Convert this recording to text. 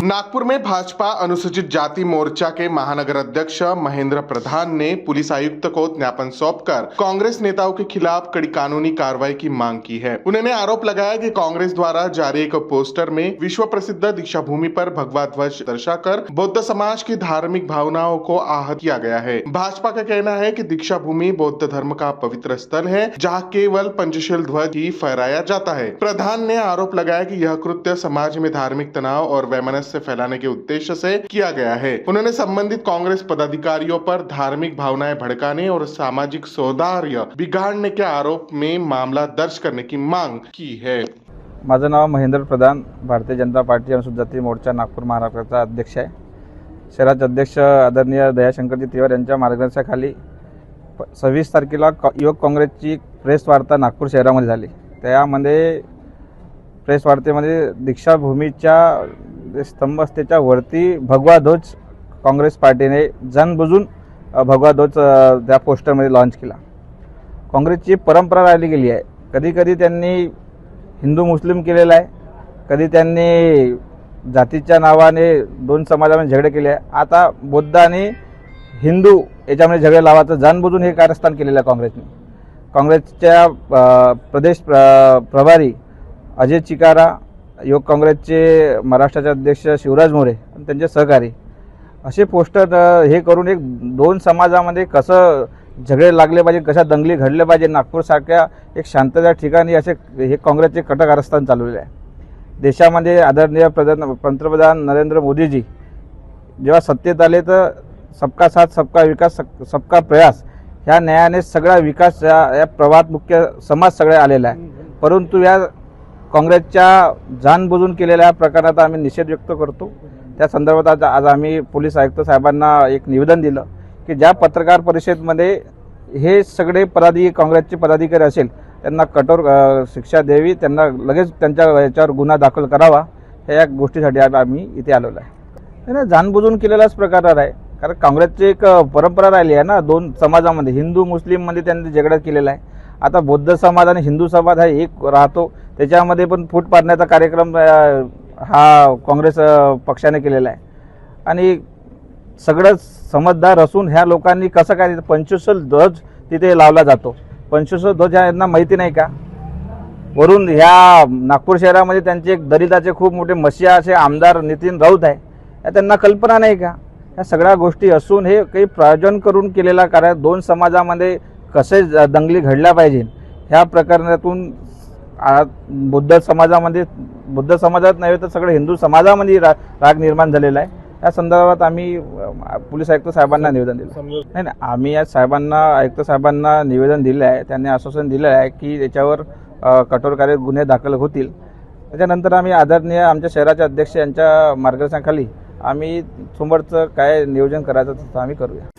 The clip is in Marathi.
नागपुर में भाजपा अनुसूचित जाति मोर्चा के महानगर अध्यक्ष महेंद्र प्रधान ने पुलिस आयुक्त को ज्ञापन सौंपकर कांग्रेस नेताओं के खिलाफ कड़ी कानूनी कार्रवाई की मांग की है। उन्होंने आरोप लगाया कि कांग्रेस द्वारा जारी एक पोस्टर में विश्व प्रसिद्ध दीक्षा भूमि पर भगवा ध्वज दर्शाकर बौद्ध समाज की धार्मिक भावनाओं को आहत किया गया है। भाजपा का कहना है कि दीक्षा भूमि बौद्ध धर्म का पवित्र स्थल है, जहाँ केवल पंचशील ध्वज ही फहराया जाता है। प्रधान ने आरोप लगाया कि यह कृत्य समाज में धार्मिक तनाव और वैमनस्य से फैलाने के उद्देश्य से किया गया है। उन्होंने संबंधित कांग्रेस पदाधिकारियों पर धार्मिक भावनाएं भड़काने और सामाजिक सौहार्द बिगाड़ने के आरोप में मामला दर्ज करने की मांग की है। माझं नाव महेंद्र प्रधान, भारतीय जनता पार्टी अनुसूचित जाती मोर्चा नागपूर महाराष्ट्राचा अध्यक्ष आहे। शहराचे अध्यक्ष आदरणीय दयाशंकरजी तिवारी यांच्या मार्गदर्शनाखाली 26 तारखेला युवक काँग्रेसची प्रेस वार्ता नागपूर शहरामध्ये झाली। त्यामध्ये प्रेस वार्तेमध्ये दीक्षाभूमीच्या स्तंभ असतेच्या वरती भगवा ध्वज काँग्रेस पार्टीने जाणबुजून भगवा ध्वज त्या पोस्टरमध्ये लॉन्च केला। काँग्रेसची परंपरा राहिली गेली आहे। कधी कधी त्यांनी हिंदू मुस्लिम केलेला आहे, कधी त्यांनी जातीच्या नावाने दोन समाजामध्ये झगडे केले आहे। आता बौद्ध आणि हिंदू याच्यामध्ये झगडे लावायचं जाणबुजून हे कारस्थान केलेलं आहे काँग्रेसने। काँग्रेसच्या प्रदेश प्रभारी अजय चिकारा, युवक काँग्रेसचे महाराष्ट्राचे अध्यक्ष शिवराज मोरे आणि त्यांचे सहकारी असे पोस्टर हे करून एक दोन समाजामध्ये कसं झगडे लागले पाहिजे, कशा दंगली घडले पाहिजे, नागपूरसारख्या एक शांतता ठिकाणी असे हे काँग्रेसचे कटक कारस्थान चालवलेले आहे। देशामध्ये आदरणीय पंतप्रधान नरेंद्र मोदीजी जेव्हा सत्तेत आले तर सबका साथ सबका विकास सबका प्रयास ह्या न्यायाने सगळा विकास या प्रवाहात मुख्य समाज सगळे आलेला आहे। परंतु या काँग्रेसच्या जाणबुजून केलेल्या प्रकाराचा आम्ही निषेध व्यक्त करतो। त्या संदर्भात आज आम्ही पोलीस आयुक्त साहेबांना एक निवेदन दिलं की ज्या पत्रकार परिषदेमध्ये हे सगळे काँग्रेसचे पदाधिकारी असेल त्यांना कठोर शिक्षा द्यावी, त्यांना लगेच त्यांच्या याच्यावर गुन्हा दाखल करावा, ह्या गोष्टीसाठी आम्ही इथे आलेलो आहे। ना जाणबुजून केलेलाच प्रकार आहे, कारण काँग्रेसची एक परंपरा राहिली आहे ना, दोन समाजामध्ये हिंदू मुस्लिममध्ये त्यांनी झगडा केलेला आहे। आता बौद्ध समाज आणि हिंदू समाज हा एक राहतो, त्याच्यामध्ये पण फूट पाडण्याचा कार्यक्रम हा काँग्रेस पक्षाने केलेला आहे। आणि सगळं समजदार असून ह्या लोकांनी कसं काय पंचशील ध्वज तिथे लावला जातो। पंचशील ध्वज यांना माहिती नाही का? वरून ह्या नागपूर शहरामध्ये त्यांचे एक दलिताचे खूप मोठे मशिया असे आमदार नितीन राऊत आहे, त्यांना कल्पना नाही का? ह्या सगळ्या गोष्टी असून हे काही प्रयोजन करून केलेला कार्य दोन समाजामध्ये कसे दंगली घडल्या पाहिजे ह्या प्रकरणातून बौद्ध समाजात नाही तर सगळे हिंदू समाजामध्ये राग निर्माण झालेला आहे। या संदर्भात आम्ही पोलीस आयुक्त साहेबांना निवेदन दिलं नाही। आम्ही या आयुक्त साहेबांना निवेदन दिलं आहे, त्यांनी आश्वासन दिलं आहे की याच्यावर कठोर गुन्हे दाखल होतील। त्याच्यानंतर आम्ही आदरणीय आमच्या शहराचे अध्यक्ष यांच्या मार्गदर्शनाखाली आम्ही समोरचं काय नियोजन करायचं तसं आम्ही करूया।